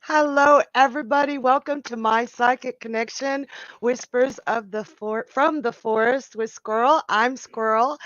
Hello, everybody. Welcome to my Psychic Connection, Whispers of the from the Forest with Squirrel. I'm Squirrel.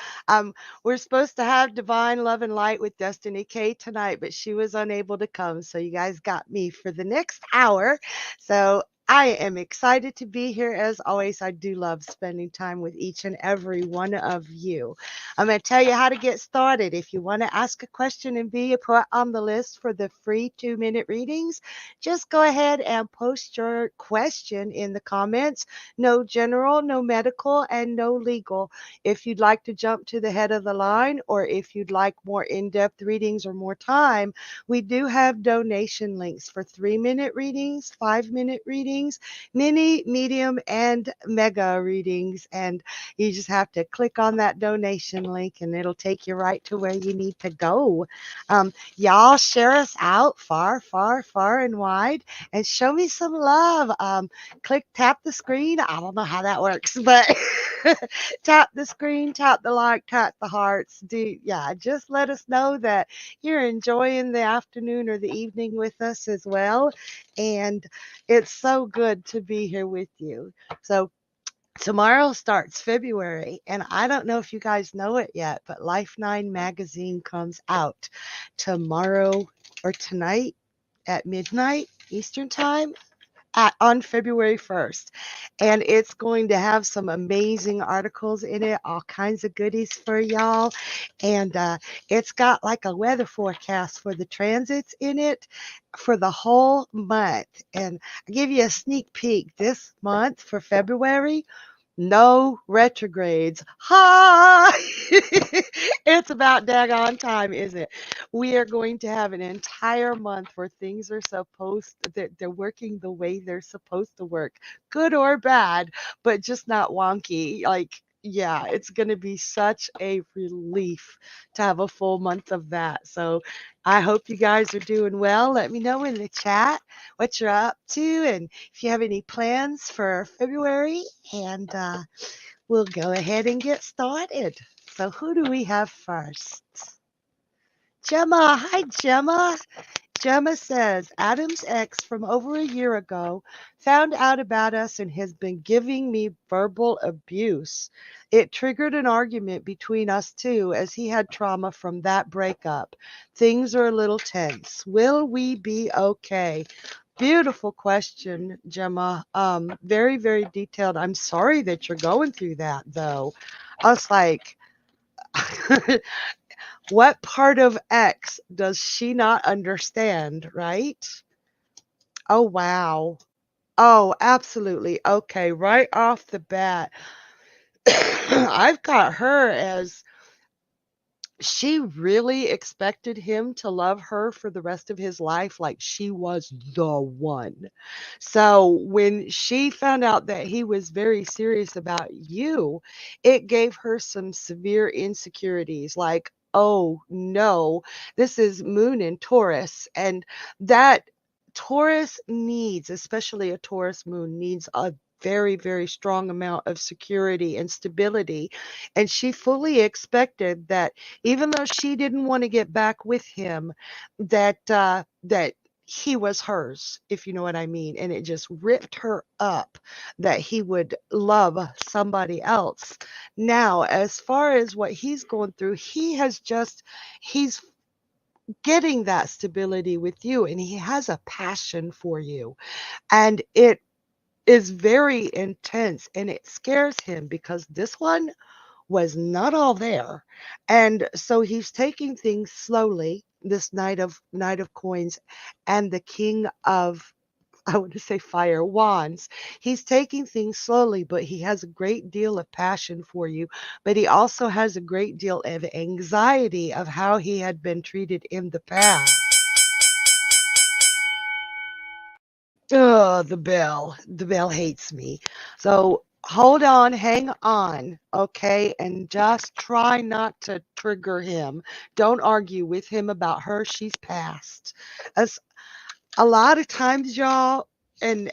We're supposed to have Divine Love and Light with Destiny K tonight, but she was unable to come. So you guys got me for the next hour. So I am excited to be here. As always, I do love spending time with each and every one of you. I'm going to tell you how to get started. If you want to ask a question and be put on the list for the free 2-minute readings, just go ahead and post your question in the comments. No general, no medical, and no legal. If you'd like to jump to the head of the line, or if you'd like more in-depth readings or more time, we do have donation links for 3-minute readings, 5-minute readings, mini, medium, and mega readings. And you just have to click on that donation link and it'll take you right to where you need to go. Y'all share us out far, far, far and wide and show me some love. Tap the screen. I don't know how that works, but tap the screen, tap the like, tap the hearts. Just let us know that you're enjoying the afternoon or the evening with us as well. And it's so good to be here with you. So tomorrow starts February, and I don't know if you guys know it yet, but Life 9 magazine comes out tomorrow or tonight at midnight Eastern time on February 1st. And it's going to have some amazing articles in it, all kinds of goodies for y'all. And it's got like a weather forecast for the transits in it for the whole month. And I'll give you a sneak peek this month for February. No retrogrades. Ha! It's about daggone time, isn't it? We are going to have an entire month where things are they're working the way they're supposed to work, good or bad, but just not wonky. Yeah, it's going to be such a relief to have a full month of that. So I hope you guys are doing well. Let me know in the chat what you're up to and if you have any plans for February, and we'll go ahead and get started. So who do we have first? Gemma. Hi, Gemma. Gemma says, Adam's ex from over a year ago found out about us and has been giving me verbal abuse. It triggered an argument between us two as he had trauma from that breakup. Things are a little tense. Will we be okay? Beautiful question, Gemma. Very, very detailed. I'm sorry that you're going through that, though. I was like, what part of X does she not understand, right? Oh, wow. Oh, absolutely. Okay, right off the bat, I've got her as she really expected him to love her for the rest of his life, like she was the one. So when she found out that he was very serious about you, it gave her some severe insecurities, like, oh no, this is Moon in Taurus, and that Taurus needs, especially a Taurus moon, needs a very, very strong amount of security and stability. And she fully expected that even though she didn't want to get back with him, that he was hers, if you know what I mean. And it just ripped her up that he would love somebody else. Now, as far as what he's going through, he's getting that stability with you, and he has a passion for you. And it is very intense, and it scares him because this one was not all there. And so he's taking things slowly. This Knight of Coins and the King of I want to say fire, wands. He's taking things slowly, but he has a great deal of passion for you. But he also has a great deal of anxiety of how he had been treated in the past. Oh, the bell. The bell hates me. So hold on, hang on, okay? And just try not to trigger him. Don't argue with him about her. She's past. As a lot of times, y'all, and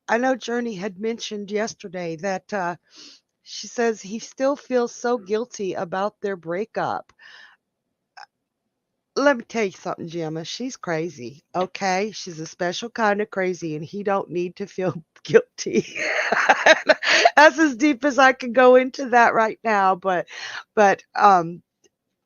I know Journey had mentioned yesterday that she says he still feels so guilty about their breakup. Let me tell you something, Gemma. She's crazy, okay? She's a special kind of crazy, and he don't need to feel guilty. That's as deep as I can go into that right now. But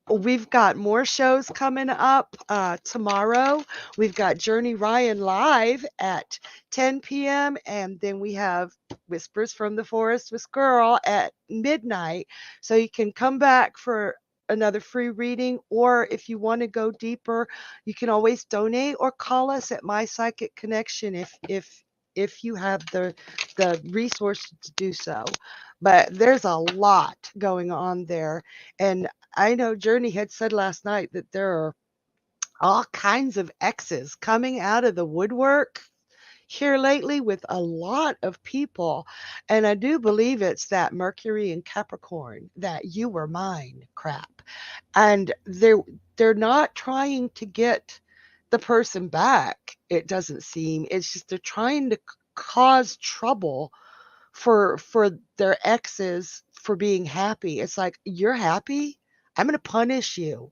we've got more shows coming up tomorrow. We've got Journey Ryan live at 10 p.m. And then we have Whispers from the Forest with Squirrel at midnight. So you can come back for another free reading, or if you want to go deeper, you can always donate or call us at My Psychic Connection if you have the resources to do so. But there's a lot going on there. And I know Journey had said last night that there are all kinds of X's coming out of the woodwork here lately with a lot of people. And I do believe it's that Mercury and Capricorn, that you were mine crap. And they're not trying to get the person back, it doesn't seem. It's just they're trying to cause trouble for their exes for being happy. It's like, you're happy? I'm going to punish you.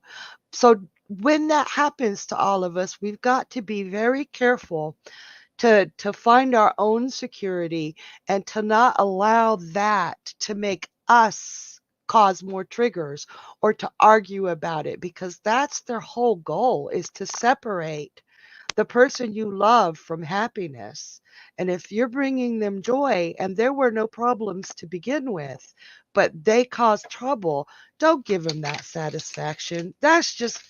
So when that happens to all of us, we've got to be very careful to find our own security and to not allow that to make us cause more triggers or to argue about it, because that's their whole goal, is to separate the person you love from happiness. And if you're bringing them joy and there were no problems to begin with, but they cause trouble, don't give them that satisfaction. That's just,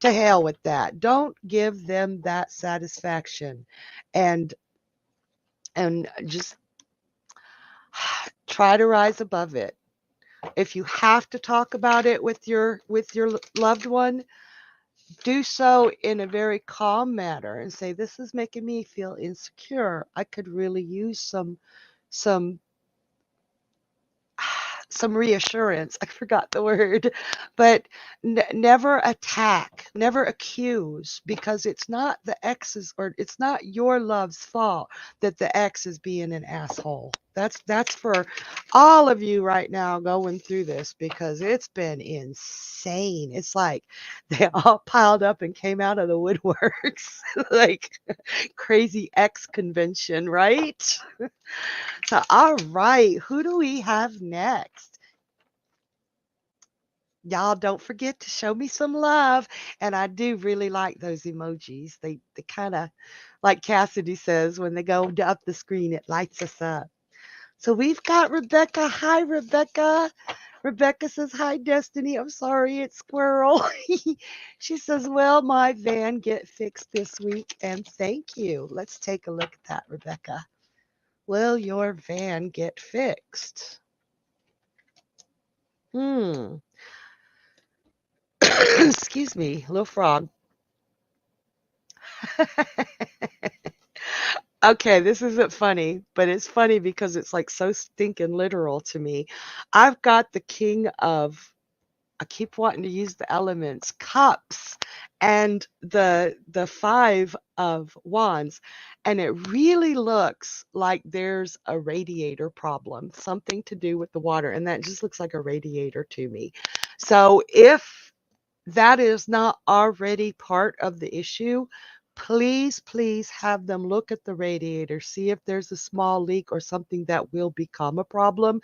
to hell with that. Don't give them that satisfaction. And just try to rise above it. If you have to talk about it with your loved one, do so in a very calm manner and say, this is making me feel insecure. I could really use some some reassurance. I forgot the word, but never attack, never accuse, because it's not the ex's, or it's not your love's fault that the ex is being an asshole. That's for all of you right now going through this, because it's been insane. It's like they all piled up and came out of the woodworks like crazy ex convention, right? So, all right, who do we have next? Y'all don't forget to show me some love. And I do really like those emojis. They kind of, like Cassidy says, when they go up the screen, it lights us up. So we've got Rebecca. Hi, Rebecca. Rebecca says, hi, Destiny. I'm sorry, it's Squirrel. She says, well, my van get fixed this week, and thank you. Let's take a look at that, Rebecca. Will your van get fixed? Excuse me, little frog. Okay, this isn't funny, but it's funny because it's like so stinking literal to me. I've got the king of, I keep wanting to use the elements, cups, and the five of wands, and it really looks like there's a radiator problem, something to do with the water, and that just looks like a radiator to me. So if that is not already part of the issue, please have them look at the radiator, see if there's a small leak or something that will become a problem,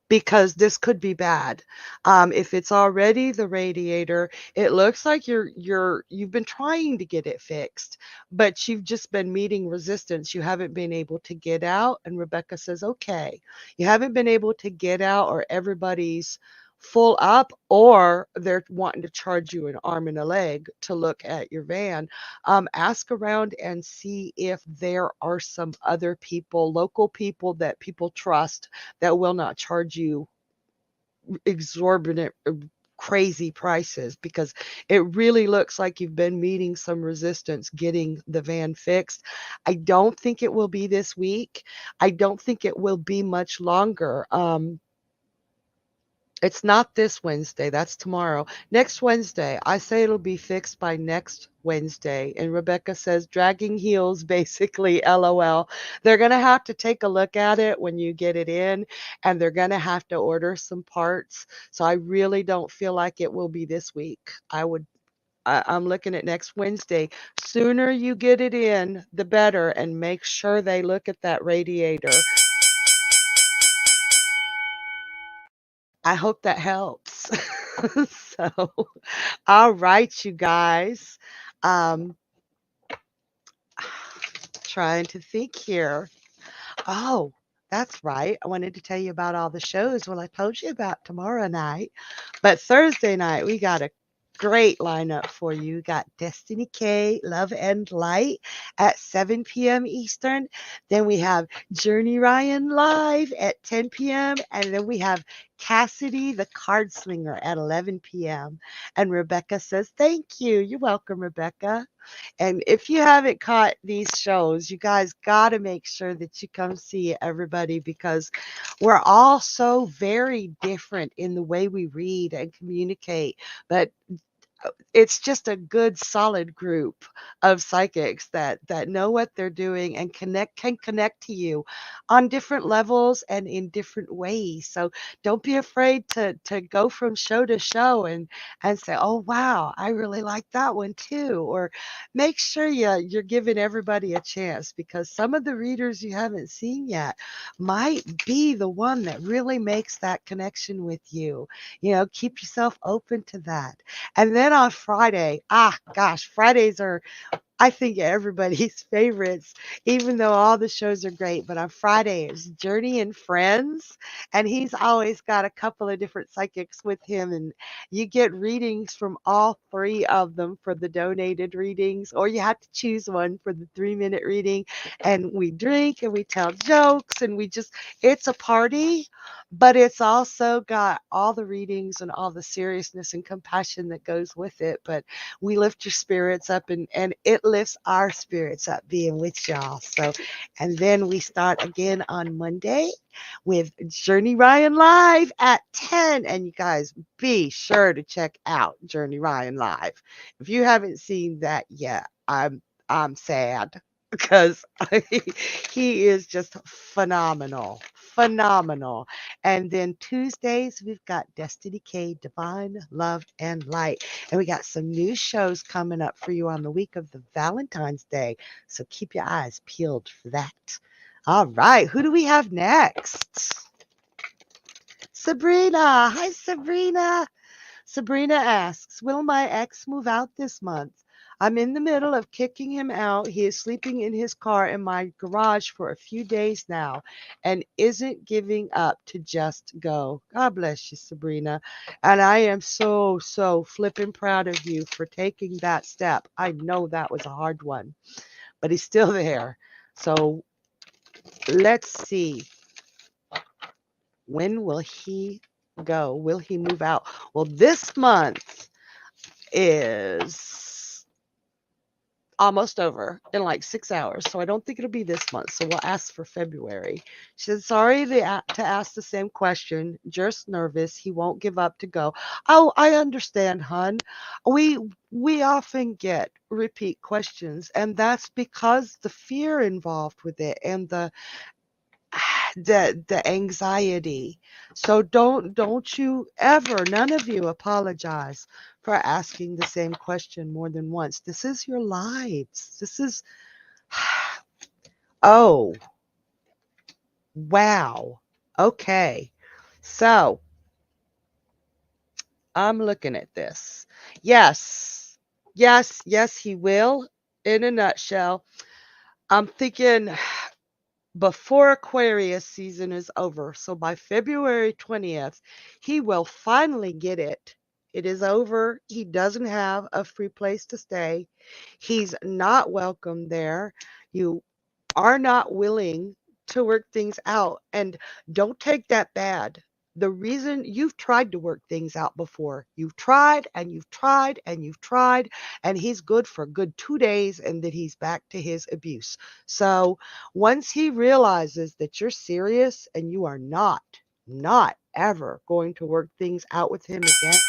because this could be bad. If it's already the radiator, it looks like you've been trying to get it fixed, but you've just been meeting resistance. You haven't been able to get out. And Rebecca says, okay, you haven't been able to get out, or everybody's full up, or they're wanting to charge you an arm and a leg to look at your van. Ask around and see if there are some other people, local people that people trust, that will not charge you exorbitant, crazy prices, because it really looks like you've been meeting some resistance getting the van fixed. I don't think it will be this week. I don't think it will be much longer. It's not this Wednesday, that's tomorrow. Next Wednesday, I say it'll be fixed by next Wednesday. And Rebecca says, dragging heels, basically, LOL. They're going to have to take a look at it when you get it in, and they're going to have to order some parts. So I really don't feel like it will be this week. I'm looking at next Wednesday. Sooner you get it in, the better, and make sure they look at that radiator. I hope that helps. So, all right, you guys. Um, trying to think here. Oh, that's right. I wanted to tell you about all the shows. Well, I told you about tomorrow night, but Thursday night we got a great lineup for you. We got Destiny K, Love and Light at 7 p.m. Eastern. Then we have Journey Ryan live at 10 p.m. And then we have Cassidy, the card slinger, at 11 p.m. And Rebecca says, thank you. You're welcome, Rebecca. And if you haven't caught these shows, you guys got to make sure that you come see everybody, because we're all so very different in the way we read and communicate. But it's just a good solid group of psychics that know what they're doing and can connect to you on different levels and in different ways. So don't be afraid to go from show to show and say, oh wow, I really like that one too. Or make sure you're giving everybody a chance, because some of the readers you haven't seen yet might be the one that really makes that connection with you. Keep yourself open to that. And then on Friday, gosh, Fridays are, I think, everybody's favorites, even though all the shows are great. But on Friday, it's Journey and Friends, and he's always got a couple of different psychics with him, and you get readings from all three of them for the donated readings, or you have to choose one for the 3-minute reading. And we drink and we tell jokes, and it's a party, but it's also got all the readings and all the seriousness and compassion that goes with it. But we lift your spirits up, and it lifts our spirits up being with y'all. So, and then we start again on Monday with Journey Ryan Live at 10. And you guys be sure to check out Journey Ryan Live. If you haven't seen that yet, I'm sad, because he is just phenomenal. Phenomenal. And then Tuesdays, we've got Destiny K, Divine Love and Light. And we got some new shows coming up for you on the week of the Valentine's Day. So keep your eyes peeled for that. All right. Who do we have next? Sabrina. Hi, Sabrina. Sabrina asks, will my ex move out this month? I'm in the middle of kicking him out. He is sleeping in his car in my garage for a few days now and isn't giving up to just go. God bless you, Sabrina. And I am so, so flipping proud of you for taking that step. I know that was a hard one, but he's still there. So let's see. When will he go? Will he move out? Well, this month is almost over in like 6 hours. So I don't think it'll be this month. So we'll ask for February. She said, sorry to ask the same question. Just nervous. He won't give up to go. Oh, I understand, hun. We we often get repeat questions, and that's because the fear involved with it and the anxiety. So don't you ever, none of you, apologize for asking the same question more than once. This is your lives. This is oh, wow. Okay. So, I'm looking at this. Yes. Yes, he will. In a nutshell, I'm thinking before Aquarius season is over. So by February 20th, he will finally get it. It is over. He doesn't have a free place to stay. He's not welcome there. You are not willing to work things out. And don't take that bad. The reason you've tried to work things out before, you've tried and you've tried and you've tried, and he's good for a good 2 days and then he's back to his abuse. So once he realizes that you're serious and you are not ever going to work things out with him again,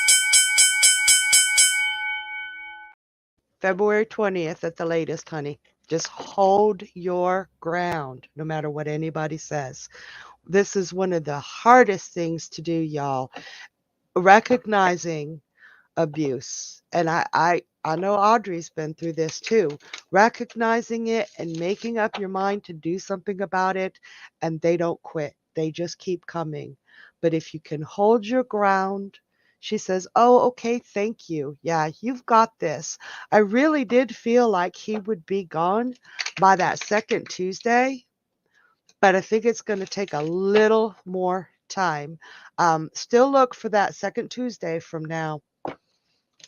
February 20th at the latest, honey. Just hold your ground no matter what anybody says. This is one of the hardest things to do, y'all. Recognizing abuse. And I know Audrey's been through this too. Recognizing it and making up your mind to do something about it, and they don't quit. They just keep coming. But if you can hold your ground, she says, "Oh, okay, thank you. Yeah, you've got this." I really did feel like he would be gone by that second Tuesday, but I think it's going to take a little more time. Still look for that second Tuesday from now,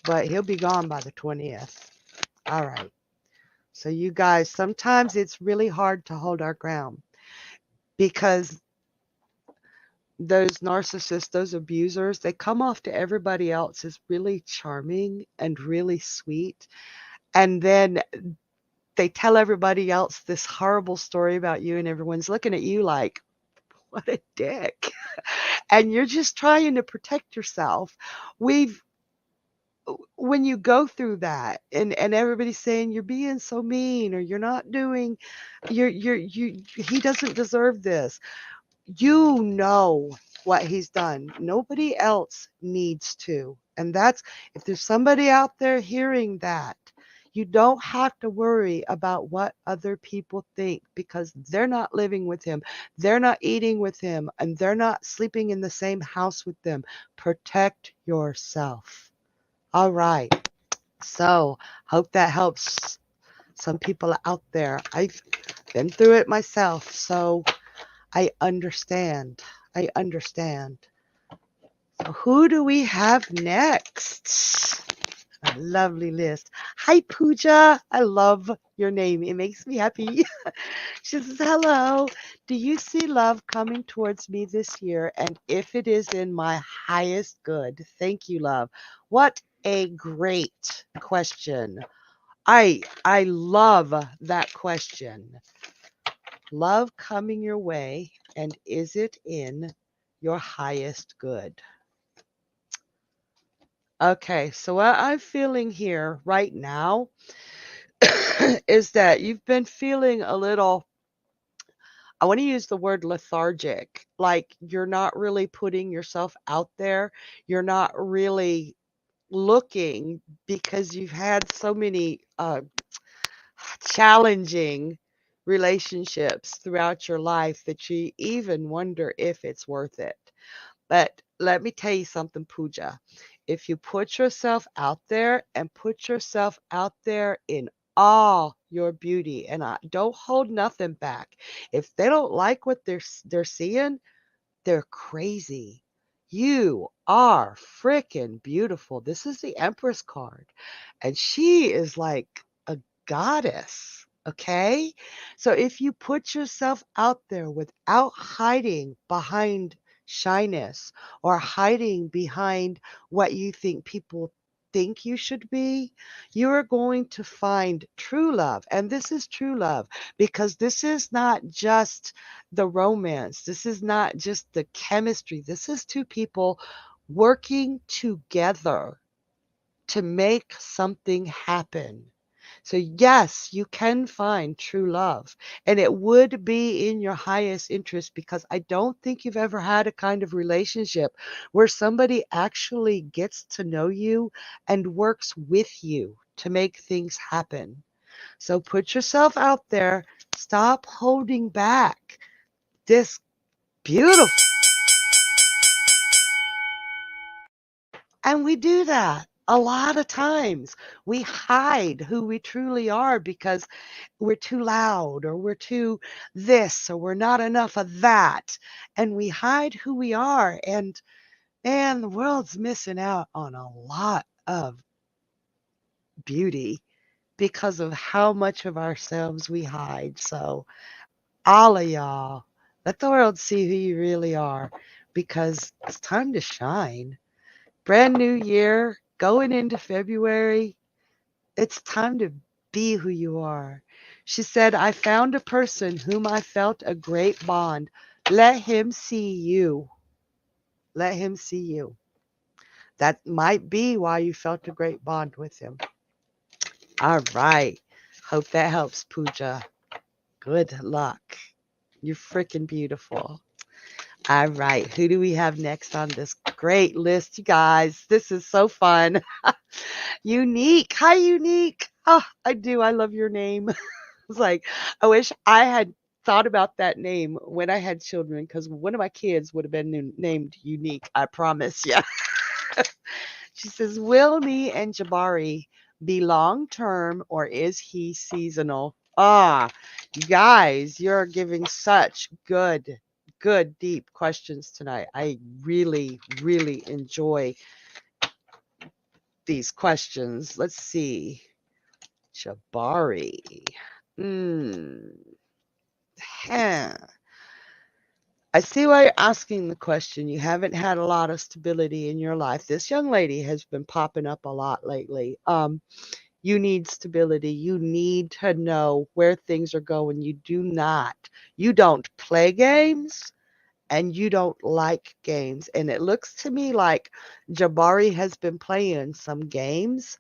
but he'll be gone by the 20th. All right. So you guys, sometimes it's really hard to hold our ground because those narcissists, those abusers, they come off to everybody else as really charming and really sweet. And then they tell everybody else this horrible story about you, and everyone's looking at you like, what a dick. And you're just trying to protect yourself. We've When you go through that and everybody's saying you're being so mean or you're not doing you he doesn't deserve this. You know what he's done. Nobody else needs to. And that's, if there's somebody out there hearing that, you don't have to worry about what other people think because they're not living with him. They're not eating with him and they're not sleeping in the same house with them. Protect yourself. All right. So, hope that helps some people out there. I've been through it myself, so I understand. I understand. So who do we have next? A lovely list. Hi, Pooja. I love your name. It makes me happy. She says, hello. Do you see love coming towards me this year? And if it is in my highest good? Thank you, love. What a great question. I love that question. Love coming your way, and is it in your highest good? Okay, so what I'm feeling here right now is that you've been feeling a little, I want to use the word lethargic, like you're not really putting yourself out there. You're not really looking because you've had so many challenging relationships throughout your life that you even wonder if it's worth it. But let me tell you something, Pooja. If you put yourself out there and put yourself out there in all your beauty, and I don't hold nothing back. If they don't like what they're seeing, they're crazy. You are freaking beautiful. This is the Empress card. And she is like a goddess. Okay? So if you put yourself out there without hiding behind shyness or hiding behind what you think people think you should be, you are going to find true love. And this is true love because this is not just the romance. This is not just the chemistry. This is two people working together to make something happen. So, yes, you can find true love, and it would be in your highest interest because I don't think you've ever had a kind of relationship where somebody actually gets to know you and works with you to make things happen. So, put yourself out there, stop holding back this beautiful. And we do that a lot of times we hide who we truly are because we're too loud or we're too this or we're not enough of that. And we hide who we are. And man, the world's missing out on a lot of beauty because of how much of ourselves we hide. So, all of y'all, let the world see who you really are because it's time to shine. Brand new year, going into February. It's time to be who you are. She said, I found a person whom I felt a great bond. Let him see you. Let him see you. That might be why you felt a great bond with him. All right. Hope that helps, Pooja. Good luck. You're freaking beautiful. All right. Who do we have next on this great list, you guys? This is so fun. Unique. Hi, Unique. Oh, I do. I love your name. It's like, I wish I had thought about that name when I had children because one of my kids would have been named Unique. I promise you. She says, will me and Jabari be long term or is he seasonal? Ah, you guys, you're giving such good, deep questions tonight. I really, really enjoy these questions. Let's see. Jabari. Hmm. Huh. I see why you're asking the question. You haven't had a lot of stability in your life. This young lady has been popping up a lot lately. You need stability. You need to know where things are going. You don't play games and you don't like games. And it looks to me like Jabari has been playing some games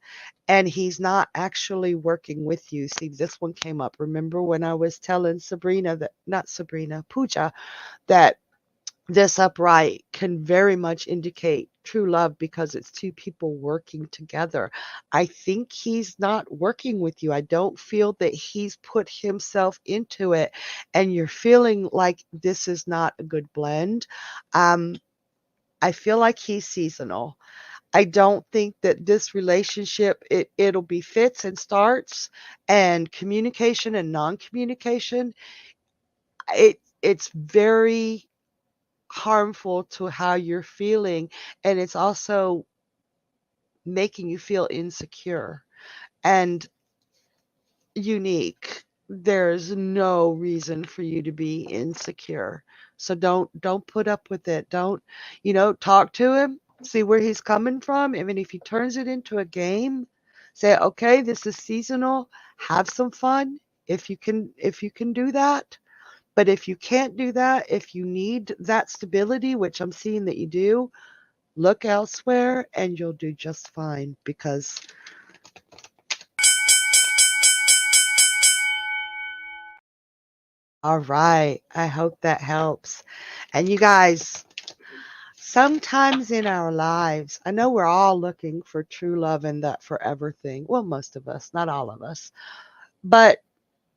and he's not actually working with you. See, this one came up. Remember when I was telling Pooja, that this upright can very much indicate true love because it's two people working together. I think he's not working with you. I don't feel that he's put himself into it, and you're feeling like this is not a good blend. Um, I feel like he's seasonal. I don't think that this relationship it'll be fits and starts and communication and non-communication. It's very harmful to how you're feeling, and it's also making you feel insecure and unique. There's no reason for you to be insecure. So don't put up with it. Don't, talk to him, see where he's coming from. Even if he turns it into a game, say, okay, this is seasonal. Have some fun if you can do that. But if you can't do that, if you need that stability, which I'm seeing that you do, look elsewhere and you'll do just fine because all right, I hope that helps. And you guys, sometimes in our lives, I know we're all looking for true love and that forever thing. Well, most of us, not all of us. But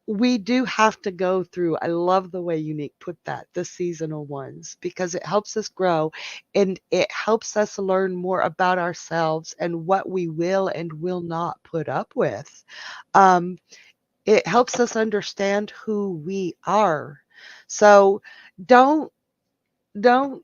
we do have to go through, I love the way Unique put that, the seasonal ones, because it helps us grow and it helps us learn more about ourselves and what we will and will not put up with. Um, it helps us understand who we are. So don't don't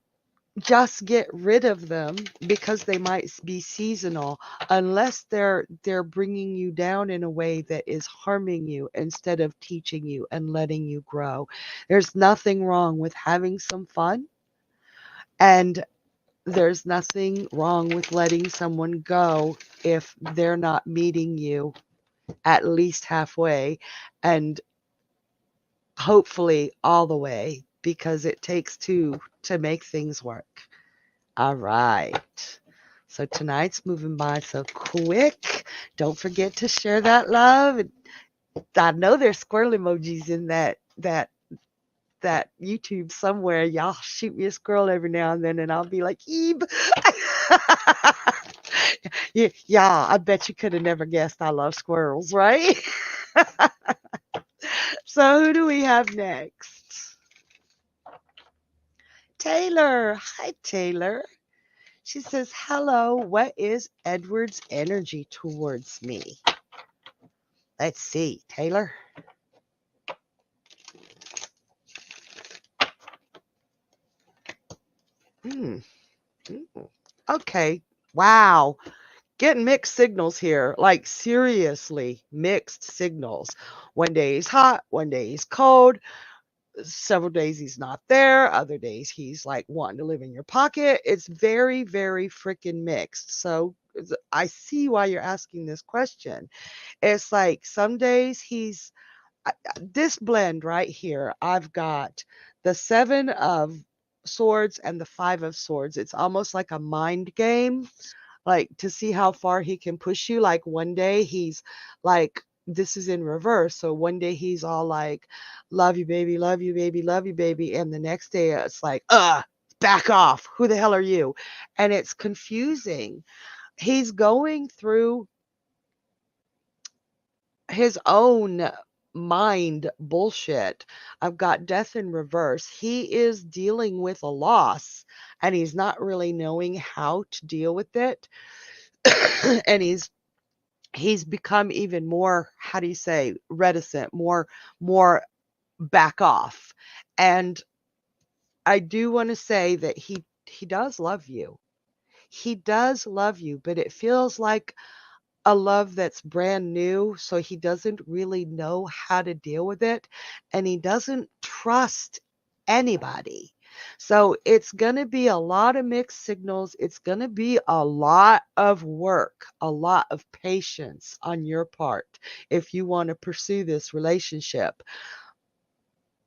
just get rid of them because they might be seasonal unless they're bringing you down in a way that is harming you instead of teaching you and letting you grow. There's nothing wrong with having some fun, and there's nothing wrong with letting someone go if they're not meeting you at least halfway and hopefully all the way because it takes two to make things work. All right. So tonight's moving by so quick. Don't forget to share that love. I know there's squirrel emojis in that YouTube somewhere. Y'all shoot me a squirrel every now and then, and I'll be like, Ebe. Yeah, I bet you could have never guessed I love squirrels, right? So who do we have next? Taylor. Hi, Taylor. She says, hello, what is Edward's energy towards me? Let's see, Taylor. Hmm. Okay. Wow. Getting mixed signals here. Like, seriously, mixed signals. One day he's hot, one day he's cold. Several days he's not there. Other days he's like wanting to live in your pocket. It's very, very freaking mixed. So I see why you're asking this question. It's like some days he's this blend right here. I've got the 7 of Swords and the 5 of Swords. It's almost like a mind game, like to see how far he can push you. Like one day he's like, this is in reverse. So one day he's all like, love you, baby, love you, baby, love you, baby. And the next day it's like, back off. Who the hell are you? And it's confusing. He's going through his own mind bullshit. I've got death in reverse. He is dealing with a loss and he's not really knowing how to deal with it. And he's become even more, how do you say, reticent, more back off. And I do want to say that he does love you. He does love you, but it feels like a love that's brand new, so he doesn't really know how to deal with it, and he doesn't trust anybody. So it's going to be a lot of mixed signals. It's going to be a lot of work, a lot of patience on your part if you want to pursue this relationship.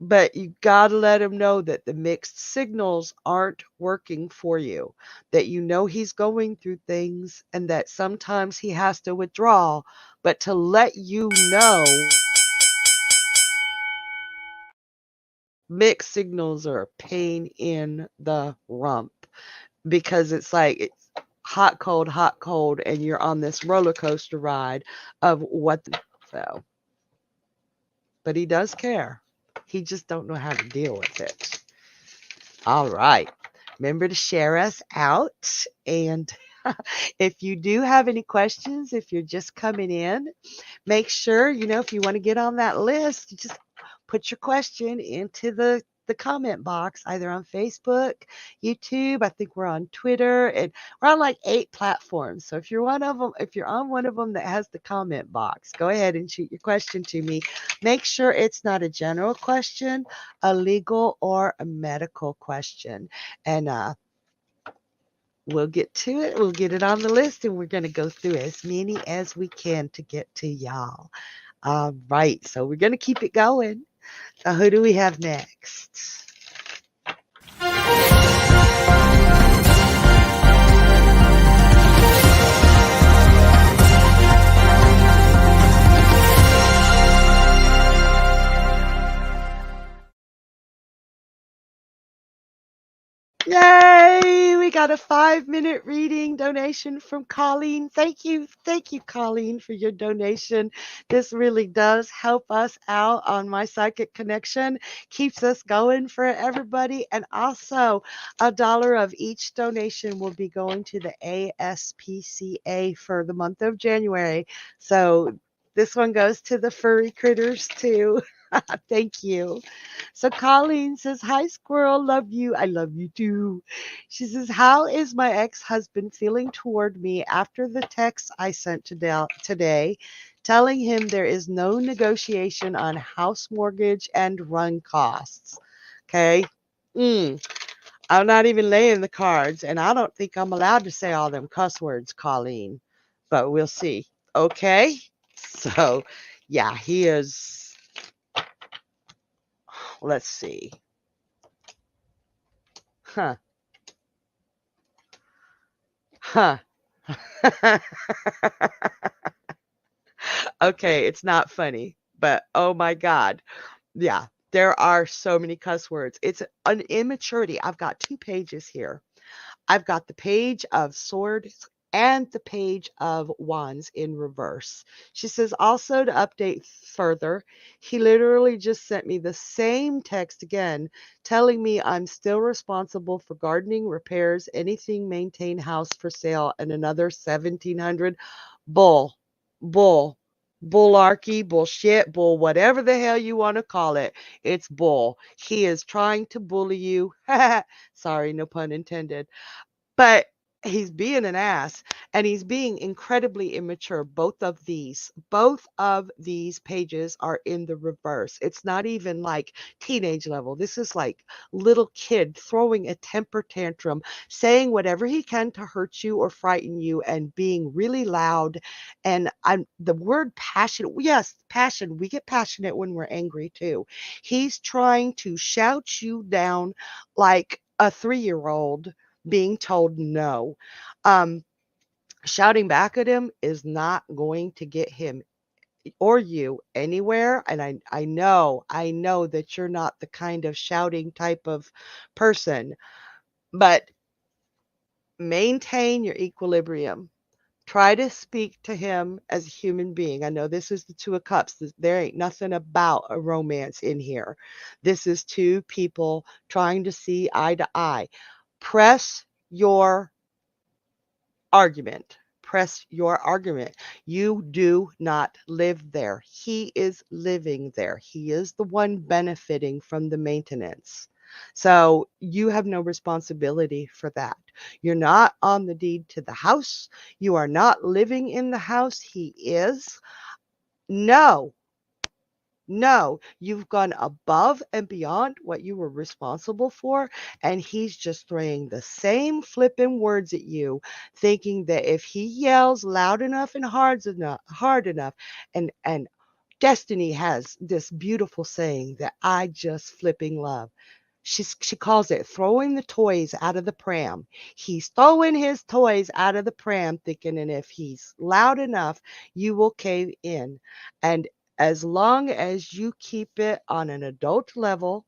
But you got to let him know that the mixed signals aren't working for you, that you know he's going through things and that sometimes he has to withdraw, but to let you know mixed signals are a pain in the rump because it's like it's hot, cold, and you're on this roller coaster ride of what so. But he does care. He just don't know how to deal with it. All right. Remember to share us out. And if you do have any questions, if you're just coming in, make sure, if you want to get on that list, you just put your question into the comment box, either on Facebook, YouTube. I think we're on Twitter, and we're on like 8 platforms. So if you're on one of them that has the comment box, go ahead and shoot your question to me. Make sure it's not a general question, a legal or a medical question. And we'll get to it. We'll get it on the list, and we're going to go through as many as we can to get to y'all. All right. So we're going to keep it going. So who do we have next? Yay! We got a 5-minute reading donation from Colleen. Thank you. Thank you, Colleen, for your donation. This really does help us out on My Psychic Connection, keeps us going for everybody. And also, $1 of each donation will be going to the ASPCA for the month of January. So this one goes to the furry critters too. Thank you. So Colleen says, hi, squirrel. Love you. I love you too. She says, how is my ex-husband feeling toward me after the text I sent today telling him there is no negotiation on house mortgage and run costs? Okay. I'm not even laying the cards, and I don't think I'm allowed to say all them cuss words, Colleen, but we'll see. Okay. So, yeah, he is. Let's see. Huh. Huh. Okay, it's not funny, but oh my God. Yeah, there are so many cuss words. It's an immaturity. I've got 2 pages here. I've got the page of swords and the Page of Wands in reverse. She says, also to update further, he literally just sent me the same text again, telling me I'm still responsible for gardening, repairs, anything maintain house for sale, and another 1700. Bull, bull, bullarchy, bullshit, bull, whatever the hell you want to call it. It's bull. He is trying to bully you. Sorry, no pun intended. But he's being an ass and he's being incredibly immature. Both of these pages are in the reverse. It's not even like teenage level. This is like little kid throwing a temper tantrum, saying whatever he can to hurt you or frighten you and being really loud. And I'm the word passion. Yes, passion. We get passionate when we're angry too. He's trying to shout you down like a 3-year-old being told no. Um, Shouting back at him is not going to get him or you anywhere. And I know that you're not the kind of shouting type of person, but maintain your equilibrium. Try to speak to him as a human being. I know this is the Two of Cups. There ain't nothing about a romance in here. This is two people trying to see eye to eye. Press your argument. Press your argument. You do not live there. He is living there. He is the one benefiting from the maintenance. So you have no responsibility for that. You're not on the deed to the house. You are not living in the house. He is. No, no, you've gone above and beyond what you were responsible for, and he's just throwing the same flipping words at you, thinking that if he yells loud enough and hard enough, and Destiny has this beautiful saying that I just flipping love. She calls it throwing the toys out of the pram. He's throwing his toys out of the pram, thinking, and if he's loud enough, you will cave in. And as long as you keep it on an adult level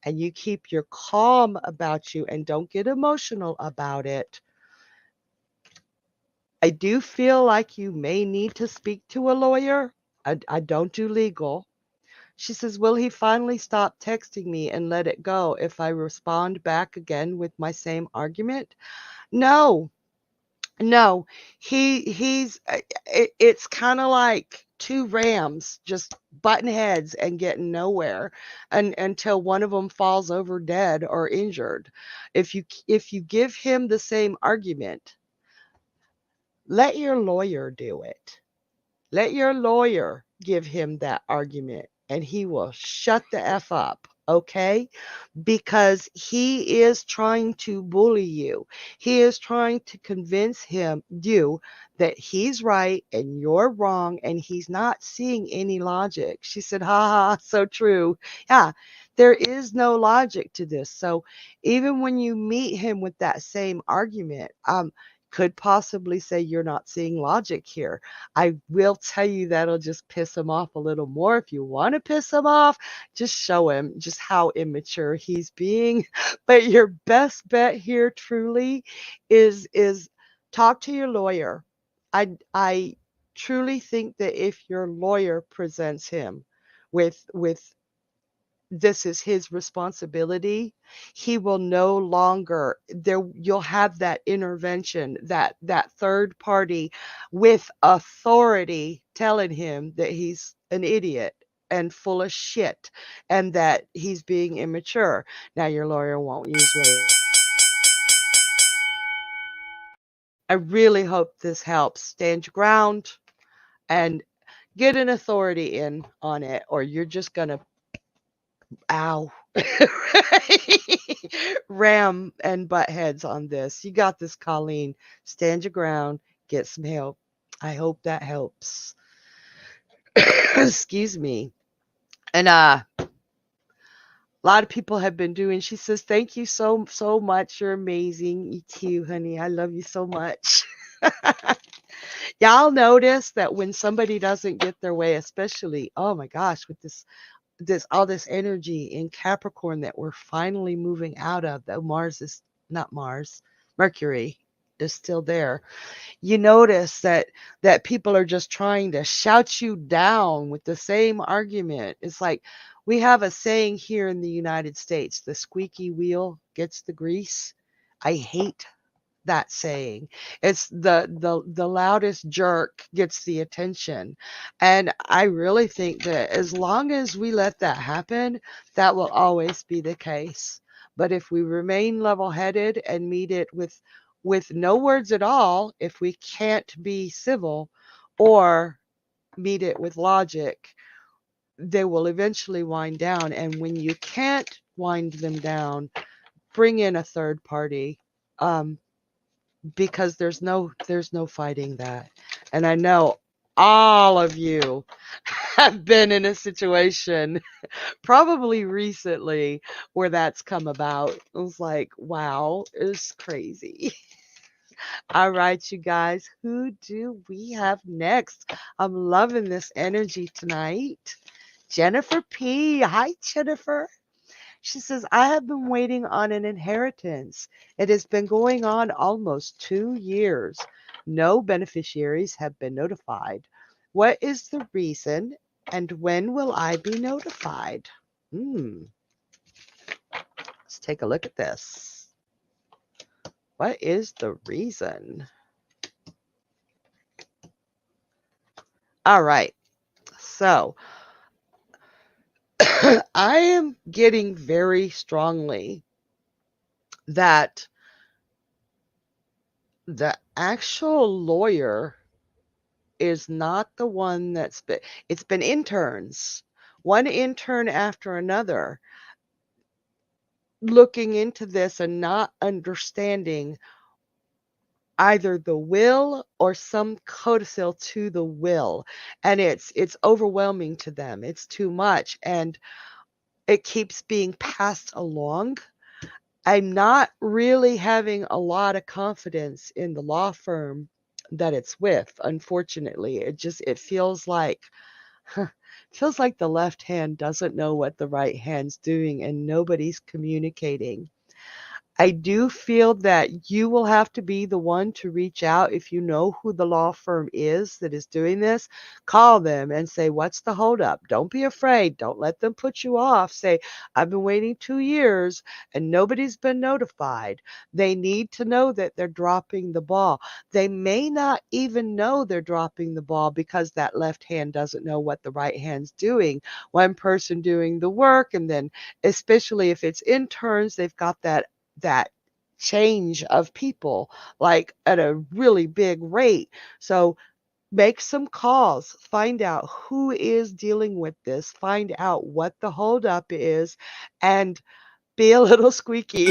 and you keep your calm about you and don't get emotional about it, I do feel like you may need to speak to a lawyer. I don't do legal. She says, will he finally stop texting me and let it go if I respond back again with my same argument? No, no. It's kind of like two rams just butting heads and getting nowhere until one of them falls over dead or injured. If you give him the same argument, let your lawyer do it. Let your lawyer give him that argument and he will shut the F up, okay? Because he is trying to bully you. He is trying to convince you that he's right and you're wrong and he's not seeing any logic. She said, ha ha, so true. Yeah, there is no logic to this. So even when you meet him with that same argument, could possibly say you're not seeing logic here. I will tell you that'll just piss him off a little more. If you want to piss him off, just show him just how immature he's being. But your best bet here truly is talk to your lawyer. I truly think that if your lawyer presents him with this is his responsibility, he will no longer there. You'll have that intervention, that third party with authority telling him that he's an idiot and full of shit and that he's being immature. Now your lawyer won't usually. I really hope this helps. Stand your ground and get an authority in on it, or you're just gonna ow. Ram and butt heads on this. You got this, Colleen. Stand your ground. Get some help. I hope that helps. Excuse me. And a lot of people have been doing. She says, "Thank you so much. You're amazing. You too, honey. I love you so much." Y'all notice that when somebody doesn't get their way, especially, oh my gosh, with this all this energy in Capricorn that we're finally moving out of, that Mars is not Mars, Mercury. is still there. You notice that people are just trying to shout you down with the same argument. It's like we have a saying here in the United States, the squeaky wheel gets the grease. I hate that saying. It's the loudest jerk gets the attention. And I really think that as long as we let that happen, that will always be the case. But if we remain level-headed and meet it with no words at all, if we can't be civil, or meet it with logic, they will eventually wind down. And when you can't wind them down, bring in a third party. Um, because there's no fighting that. And I know all of you have been in a situation probably recently where that's come about. It was like, wow, it's crazy. All right, you guys, who do we have next? I'm loving this energy tonight. Jennifer P. Hi, Jennifer. She says, I have been waiting on an inheritance. It has been going on almost 2 years. No beneficiaries have been notified. What is the reason, and when will I be notified? Let's take a look at this. What is the reason? All right. So I am getting very strongly that the actual lawyer is not the one it's been interns, one intern after another, looking into this and not understanding either the will or some codicil to the will. And it's overwhelming to them. It's too much. And it keeps being passed along. I'm not really having a lot of confidence in the law firm that it's with, unfortunately. It feels like the left hand doesn't know what the right hand's doing and nobody's communicating. I do feel that you will have to be the one to reach out if you know who the law firm is that is doing this. Call them and say, what's the holdup? Don't be afraid. Don't let them put you off. Say, I've been waiting 2 years and nobody's been notified. They need to know that they're dropping the ball. They may not even know they're dropping the ball because that left hand doesn't know what the right hand's doing. One person doing the work, and then especially if it's interns, they've got that change of people like at a really big rate. So make some calls, find out who is dealing with this, find out what the holdup is, and be a little squeaky.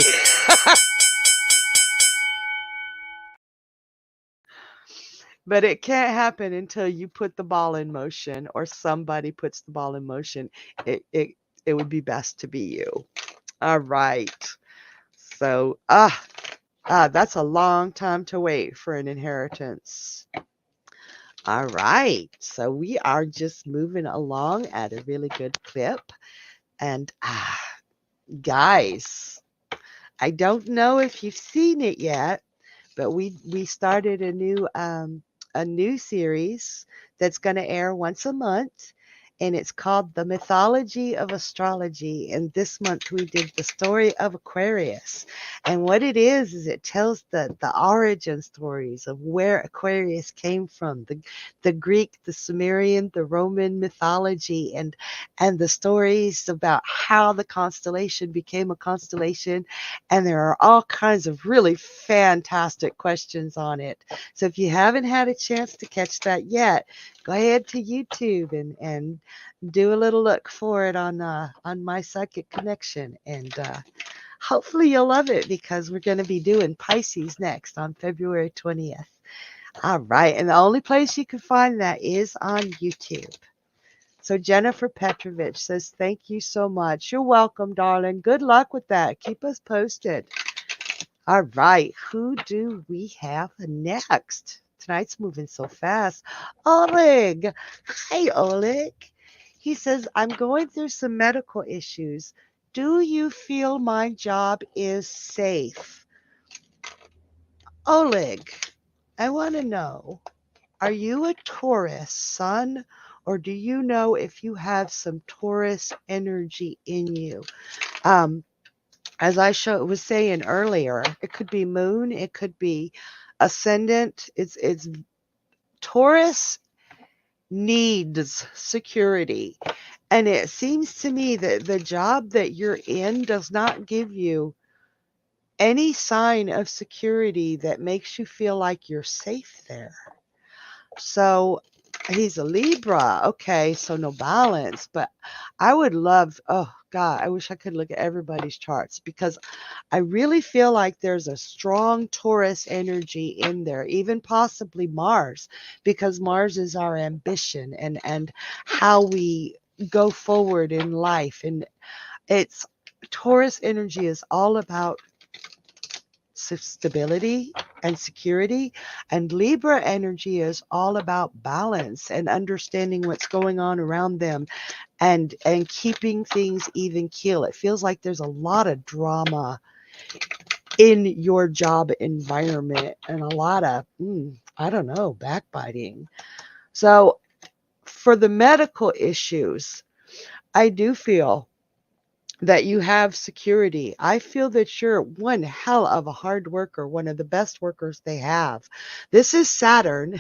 But it can't happen until you put the ball in motion or somebody puts the ball in motion. It would be best to be you. All right. So that's a long time to wait for an inheritance. All right. So we are just moving along at a really good clip. And guys, I don't know if you've seen it yet, but we started a new series that's going to air once a month, and it's called The Mythology of Astrology. And this month we did the story of Aquarius. And what it is it tells the origin stories of where Aquarius came from, the Greek, the Sumerian, the Roman mythology, and the stories about how the constellation became a constellation. And there are all kinds of really fantastic questions on it. So if you haven't had a chance to catch that yet, go ahead to YouTube and do a little look for it on my Psychic Connection, and hopefully you'll love it because we're going to be doing Pisces next on February 20th. All right, and the only place you can find that is on YouTube. So Jennifer Petrovich says, thank you so much. You're welcome, darling. Good luck with that. Keep us posted. All right, who do we have next? Tonight's moving so fast. Oleg. Hi, Oleg. He says, I'm going through some medical issues. Do you feel my job is safe? Oleg, I want to know, are you a Taurus sun, or do you know if you have some Taurus energy in you? Um, as was saying earlier, it could be moon, it could be ascendant. It's Taurus needs security. And it seems to me that the job that you're in does not give you any sign of security that makes you feel like you're safe there. So he's a Libra. Okay, so no balance. But I would love, oh God, I wish I could look at everybody's charts because I really feel like there's a strong Taurus energy in there, even possibly Mars, because Mars is our ambition and how we go forward in life. And it's Taurus energy is all about stability and security, and Libra energy is all about balance and understanding what's going on around them and keeping things even keel. It feels like there's a lot of drama in your job environment and a lot of I don't know, backbiting. So for the medical issues, I do feel that you have security. I feel that you're one hell of a hard worker, one of the best workers they have. This is Saturn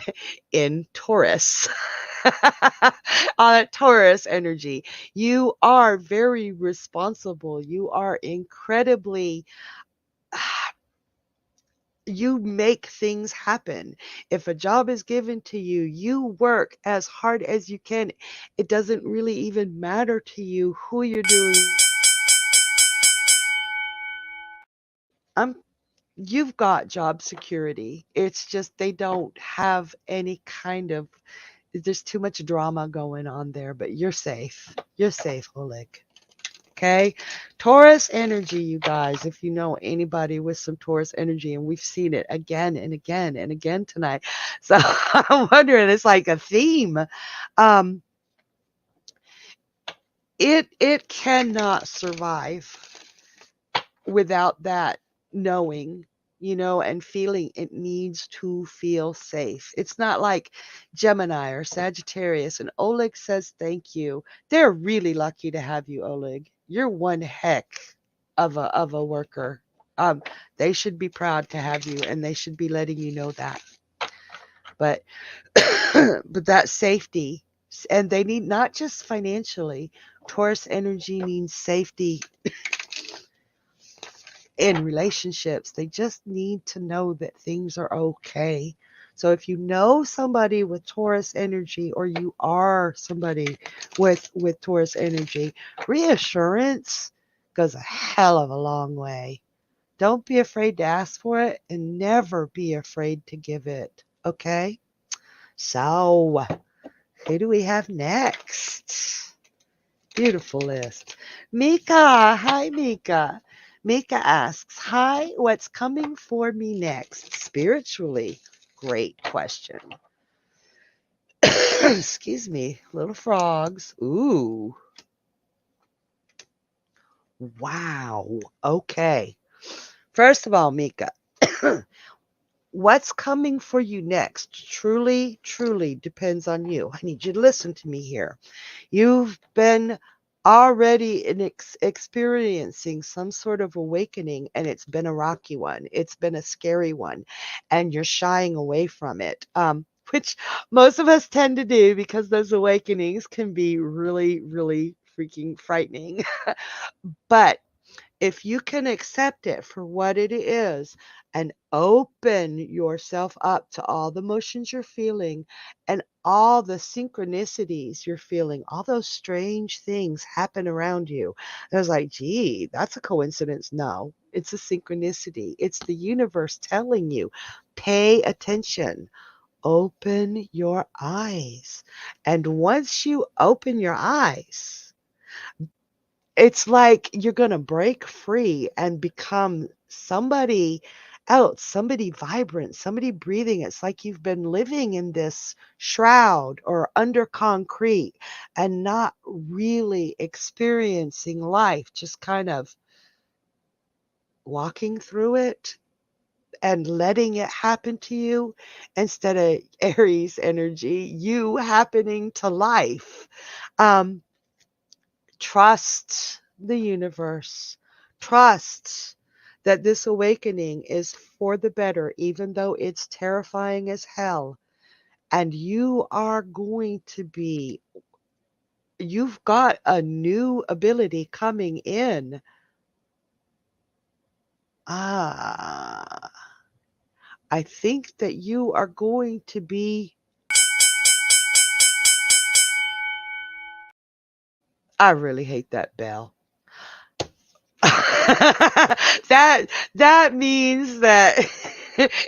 in Taurus. Taurus energy. You are very responsible. You are incredibly you make things happen. If a job is given to you, you work as hard as you can. It doesn't really even matter to you who you're doing. I'm You've got job security. It's just they don't have any kind of, there's too much drama going on there, but you're safe. You're safe, Oleg. Okay. Taurus energy, you guys, if you know anybody with some Taurus energy, and we've seen it again and again and again tonight. So I'm wondering, it's like a theme. Um, it cannot survive without that knowing, and feeling it needs to feel safe. It's not like Gemini or Sagittarius. And Oleg says thank you. They're really lucky to have you, Oleg. You're one heck of a worker. Um, they should be proud to have you, and they should be letting you know that. But but that safety, and they need not just financially. Taurus energy means safety in relationships. They just need to know that things are okay. So if you know somebody with Taurus energy, or you are somebody with Taurus energy, reassurance goes a hell of a long way. Don't be afraid to ask for it, and never be afraid to give it. Okay? So, who do we have next? Beautiful list. Mika. Hi, Mika. Mika asks, hi, what's coming for me next? Spiritually. Great question. Excuse me. Little frogs. Ooh. Wow. Okay. First of all, Mika, what's coming for you next truly, truly depends on you. I need you to listen to me here. You've been already experiencing some sort of awakening, and it's been a rocky one. It's been a scary one, and you're shying away from it, which most of us tend to do because those awakenings can be really, really freaking frightening. But if you can accept it for what it is and open yourself up to all the emotions you're feeling and all the synchronicities you're feeling, all those strange things happen around you. And I was like, gee, that's a coincidence. No, it's a synchronicity. It's the universe telling you, pay attention. Open your eyes. And once you open your eyes, it's like you're going to break free and become somebody else, somebody vibrant, somebody breathing. It's like you've been living in this shroud or under concrete and not really experiencing life, just kind of walking through it and letting it happen to you instead of Aries energy, you happening to life. Um, Trust the universe. Trust that this awakening is for the better, even though it's terrifying as hell. And you've got a new ability coming in. Ah, I think that you are going to be, I really hate that bell. That means that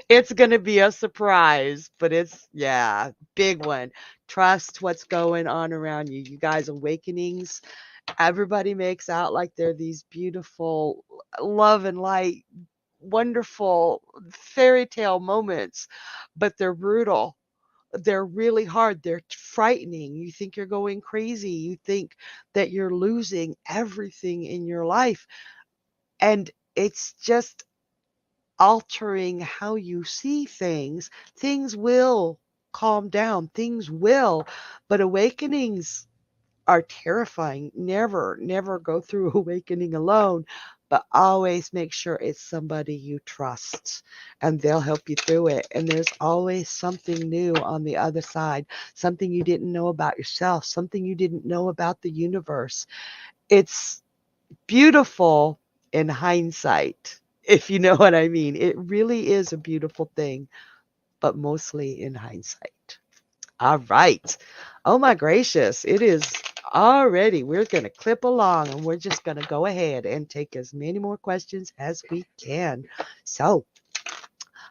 it's going to be a surprise, but it's, yeah, big one. Trust what's going on around you. You guys, awakenings, everybody makes out like they're these beautiful love and light, wonderful fairy tale moments, but they're brutal. They're really hard. They're frightening. You think you're going crazy. You think that you're losing everything in your life. And it's just altering how you see things. Things will calm down, things will, but awakenings are terrifying. Never go through awakening alone, but always make sure it's somebody you trust and they'll help you through it. And there's always something new on the other side, something you didn't know about yourself, something you didn't know about the universe. It's beautiful in hindsight, if you know what I mean. It really is a beautiful thing, but mostly in hindsight. All right. Oh my gracious. It is already. We're going to clip along and we're just going to go ahead and take as many more questions as we can. So,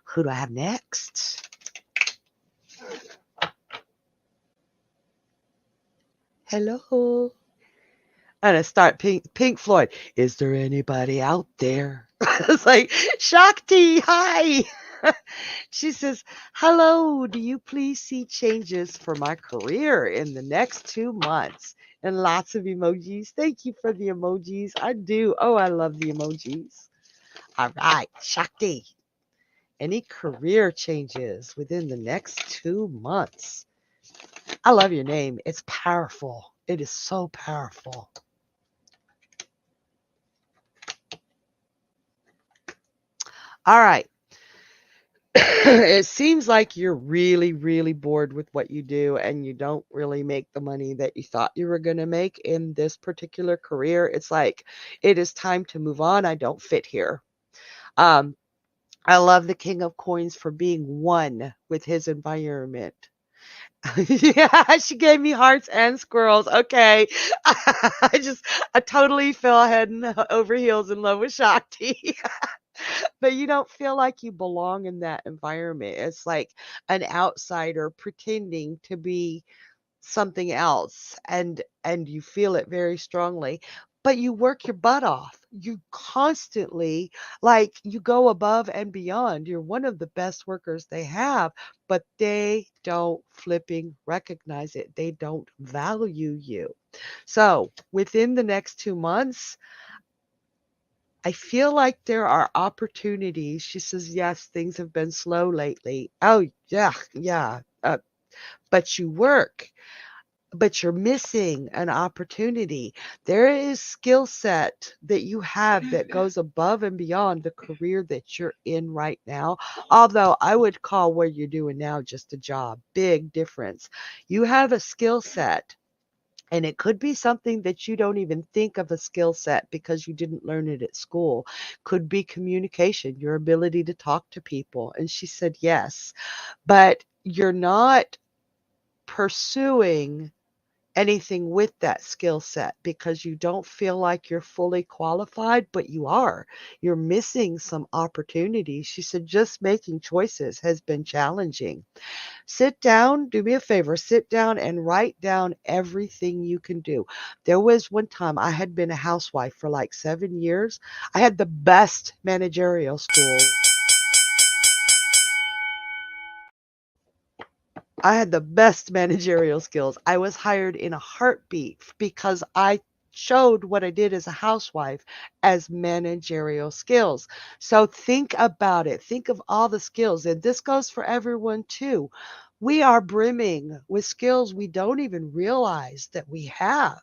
who do I have next? Hello. I'm going to start Pink Floyd. Is there anybody out there? It's like, Shakti, hi. She says, hello, do you please see changes for my career in the next 2 months? And lots of emojis. Thank you for the emojis. I do. Oh, I love the emojis. All right, Shakti. Any career changes within the next 2 months? I love your name. It's powerful. It is so powerful. All right. It seems like you're really, really bored with what you do and you don't really make the money that you thought you were going to make in this particular career. It's like, it is time to move on. I don't fit here. Um, I love the King of Coins for being one with his environment. Yeah, she gave me hearts and squirrels. Okay. I totally fell head and over heels in love with Shakti. But you don't feel like you belong in that environment. It's like an outsider pretending to be something else, and you feel it very strongly. But you work your butt off. You constantly, like, you go above and beyond. You're one of the best workers they have, but they don't flipping recognize it. They don't value you. So within the next 2 months, I feel like there are opportunities. She says, yes, things have been slow lately. Oh, yeah, yeah. But you work, but you're missing an opportunity. There is skill set that you have that goes above and beyond the career that you're in right now. Although I would call what you're doing now just a job. Big difference. You have a skill set. And it could be something that you don't even think of a skill set because you didn't learn it at school. Could be communication, your ability to talk to people. And she said yes. But you're not pursuing anything with that skill set because you don't feel like you're fully qualified, but you are. You're missing some opportunities. She said just making choices has been challenging. Sit down, do me a favor, sit down and write down everything you can do. There was one time I had been a housewife for like 7 years. I had the best managerial school. I had the best managerial skills. I was hired in a heartbeat because I showed what I did as a housewife as managerial skills. So think about it. Think of all the skills. And this goes for everyone too. We are brimming with skills we don't even realize that we have.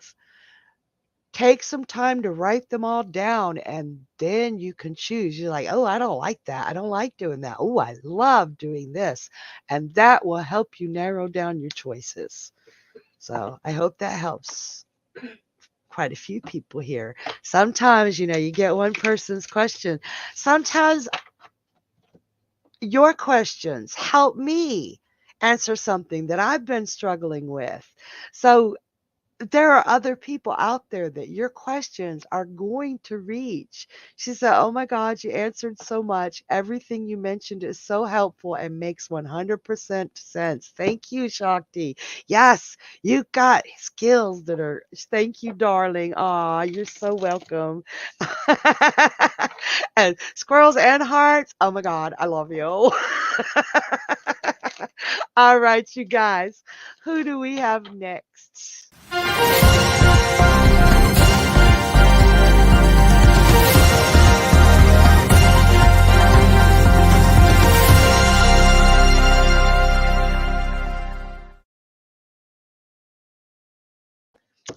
Take some time to write them all down, and then you can choose. You're like, oh, I don't like that. I don't like doing that. Oh, I love doing this. And that will help you narrow down your choices. So I hope that helps quite a few people here. Sometimes, you get one person's question. Sometimes your questions help me answer something that I've been struggling with. So there are other people out there that your questions are going to reach. She said, oh my God, you answered so much. Everything you mentioned is so helpful and makes 100% sense. Thank you, Shakti. Yes, you got skills that are, thank you, darling. Aw, you're so welcome. And squirrels and hearts. Oh my God, I love you. All right, you guys, who do we have next?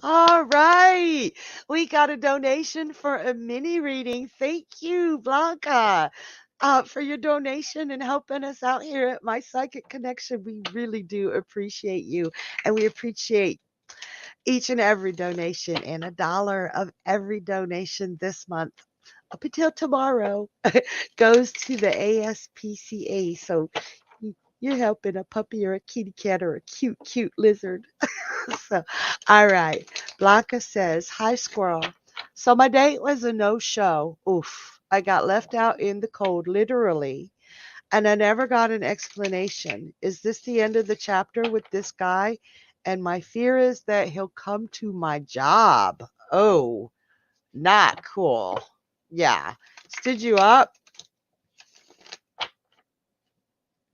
All right. We got a donation for a mini reading. Thank you, Blanca, for your donation and helping us out here at My Psychic Connection. We really do appreciate you. And we appreciate each and every donation, and $1 of every donation this month up until tomorrow goes to the ASPCA. So you're helping a puppy or a kitty cat or a cute, cute lizard. So, all right. Blanca says, hi, squirrel. So my date was a no-show. Oof. I got left out in the cold, literally, and I never got an explanation. Is this the end of the chapter with this guy? And my fear is that he'll come to my job. Oh, not cool. Yeah. Stood you up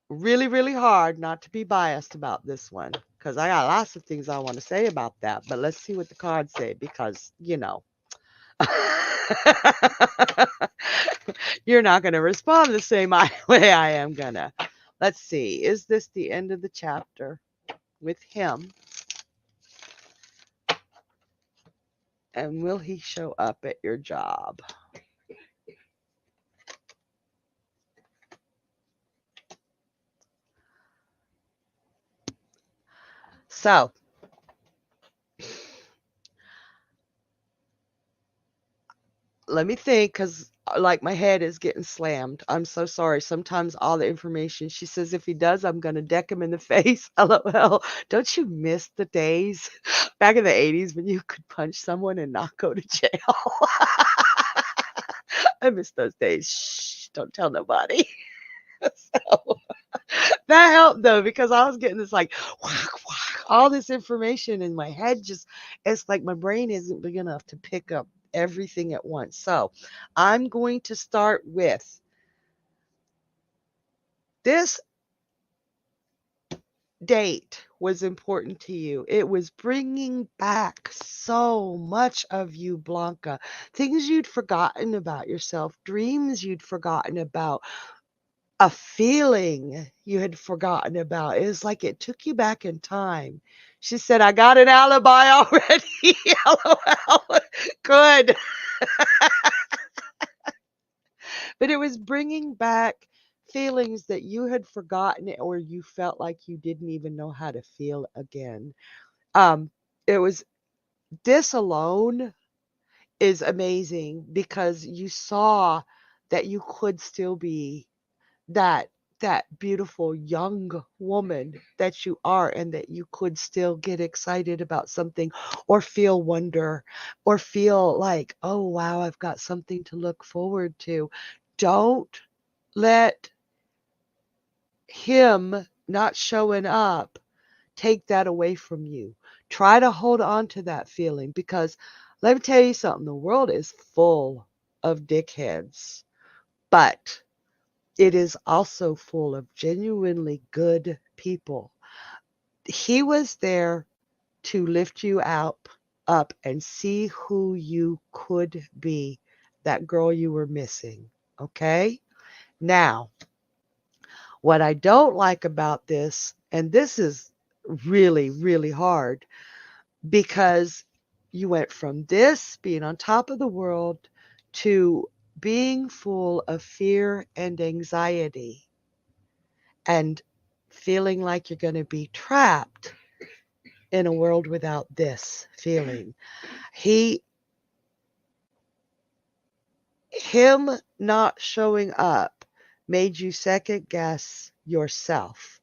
really, really hard not to be biased about this one, because I got lots of things I want to say about that. But let's see what the cards say, because, you're not going to respond the same way I am going to. Let's see. Is this the end of the chapter with him? And will he show up at your job? So, let me think, because like my head is getting slammed. I'm so sorry. Sometimes all the information, she says, if he does, I'm going to deck him in the face. LOL. Don't you miss the days back in the 80s when you could punch someone and not go to jail? I miss those days. Shh, don't tell nobody. So that helped though, because I was getting this like whack, whack, all this information in my head. Just, it's like my brain isn't big enough to pick up everything at once. So I'm going to start with this date was important to you. It was bringing back so much of you, Blanca. Things you'd forgotten about yourself, dreams you'd forgotten about, a feeling you had forgotten about. It was like it took you back in time. She said, I got an alibi already. LOL. Good. But it was bringing back feelings that you had forgotten, or you felt like you didn't even know how to feel again. Um, it was, this alone is amazing, because you saw that you could still be that beautiful young woman that you are, and that you could still get excited about something, or feel wonder, or feel like, oh wow, I've got something to look forward to. Don't let him not showing up take that away from you. Try to hold on to that feeling, because let me tell you something, the world is full of dickheads, but it is also full of genuinely good people. He was there to lift you up, up and see who you could be, that girl you were missing. Okay? Now, what I don't like about this, and this is really, really hard, because you went from this being on top of the world to being full of fear and anxiety and feeling like you're going to be trapped in a world without this feeling. He Him not showing up made you second guess yourself.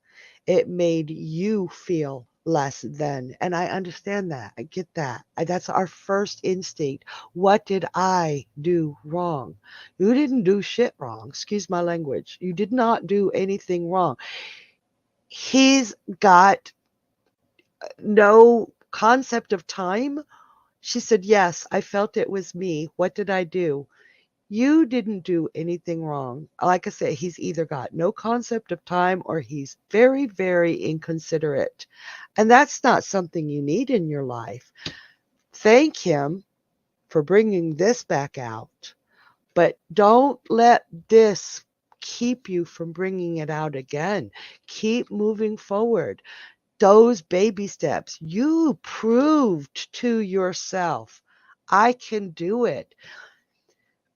It made you feel less than. And I understand that. I get that. That's our first instinct. What did I do wrong? You didn't do shit wrong. Excuse my language. You did not do anything wrong. He's got no concept of time. She said, yes, I felt it was me. What did I do? You didn't do anything wrong. Like I said, he's either got no concept of time or he's very, very inconsiderate. And that's not something you need in your life. Thank him for bringing this back out, but don't let this keep you from bringing it out again. Keep moving forward. Those baby steps, you proved to yourself, I can do it.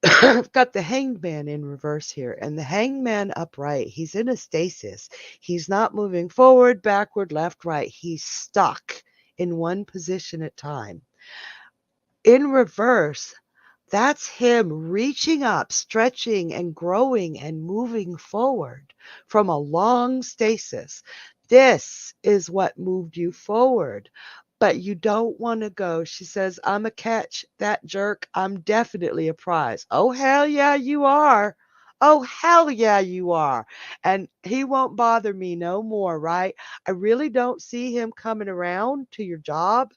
I've got the hangman in reverse here, and the hangman upright. He's in a stasis. He's not moving forward, backward, left, right. He's stuck in one position at a time. In reverse, that's him reaching up, stretching and growing and moving forward from a long stasis. This is what moved you forward. But you don't want to go. She says, I'm a catch, that jerk. I'm definitely a prize. Oh, hell yeah, you are. Oh, hell yeah, you are. And he won't bother me no more, right? I really don't see him coming around to your job.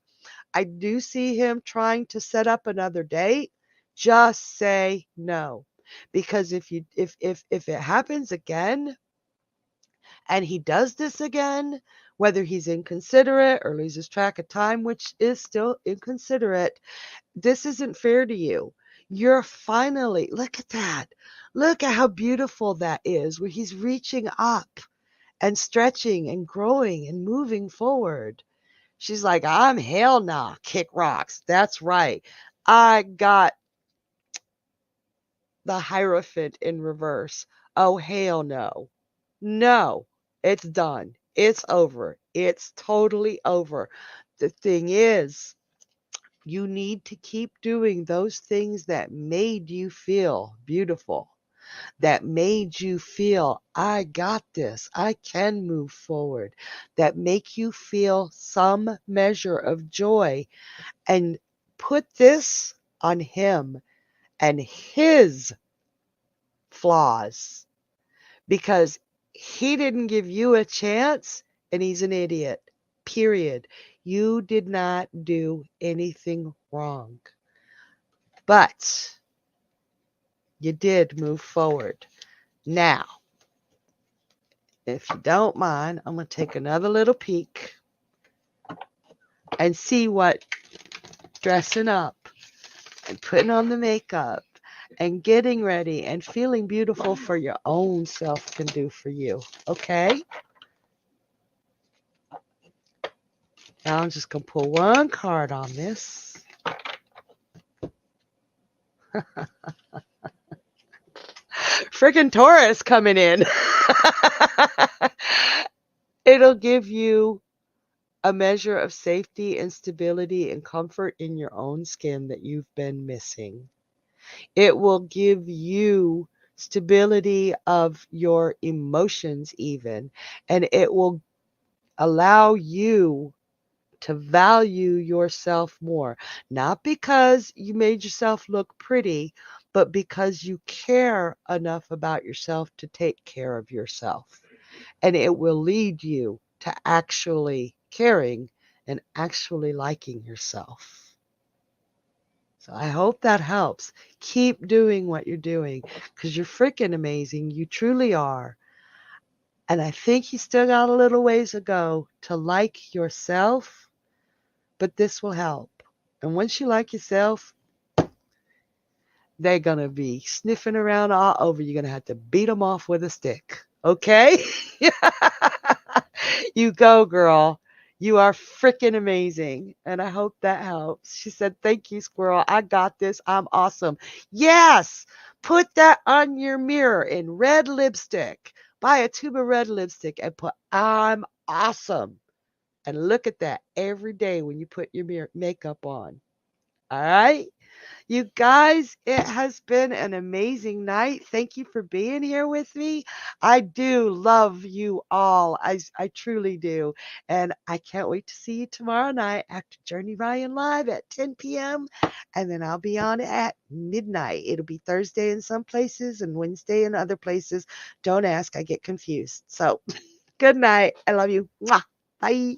I do see him trying to set up another date. Just say no. Because if it happens again, and he does this again, whether he's inconsiderate or loses track of time, which is still inconsiderate, this isn't fair to you. You're finally, look at that. Look at how beautiful that is, where he's reaching up and stretching and growing and moving forward. She's like, I'm hell nah, kick rocks. That's right. I got the Hierophant in reverse. Oh, hell no. No, it's done. It's over. It's totally over. The thing is, you need to keep doing those things that made you feel beautiful, that made you feel, I got this, I can move forward, that make you feel some measure of joy, and put this on him and his flaws, because he didn't give you a chance and he's an idiot. Period. You did not do anything wrong. But you did move forward. Now, if you don't mind, I'm going to take another little peek and see what dressing up and putting on the makeup and getting ready and feeling beautiful for your own self can do for you. Okay? Now I'm just going to pull one card on this. Freaking Taurus coming in. It'll give you a measure of safety and stability and comfort in your own skin that you've been missing. It will give you stability of your emotions even, and it will allow you to value yourself more, not because you made yourself look pretty, but because you care enough about yourself to take care of yourself. And it will lead you to actually caring and actually liking yourself. So I hope that helps. Keep doing what you're doing, because you're freaking amazing. You truly are. And I think you still got a little ways to go to like yourself, but this will help. And once you like yourself, they're going to be sniffing around all over. You're going to have to beat them off with a stick. Okay? You go, girl. You are freaking amazing. And I hope that helps. She said, "Thank you, squirrel. I got this. I'm awesome." Yes. Put that on your mirror in red lipstick. Buy a tube of red lipstick and put "I'm awesome." And look at that every day when you put your makeup on. All right? You guys, it has been an amazing night. Thank you for being here with me. I do love you all. I truly do. And I can't wait to see you tomorrow night after Journey Ryan Live at 10 p.m. And then I'll be on at midnight. It'll be Thursday in some places and Wednesday in other places. Don't ask, I get confused. So good night. I love you. Mwah. Bye.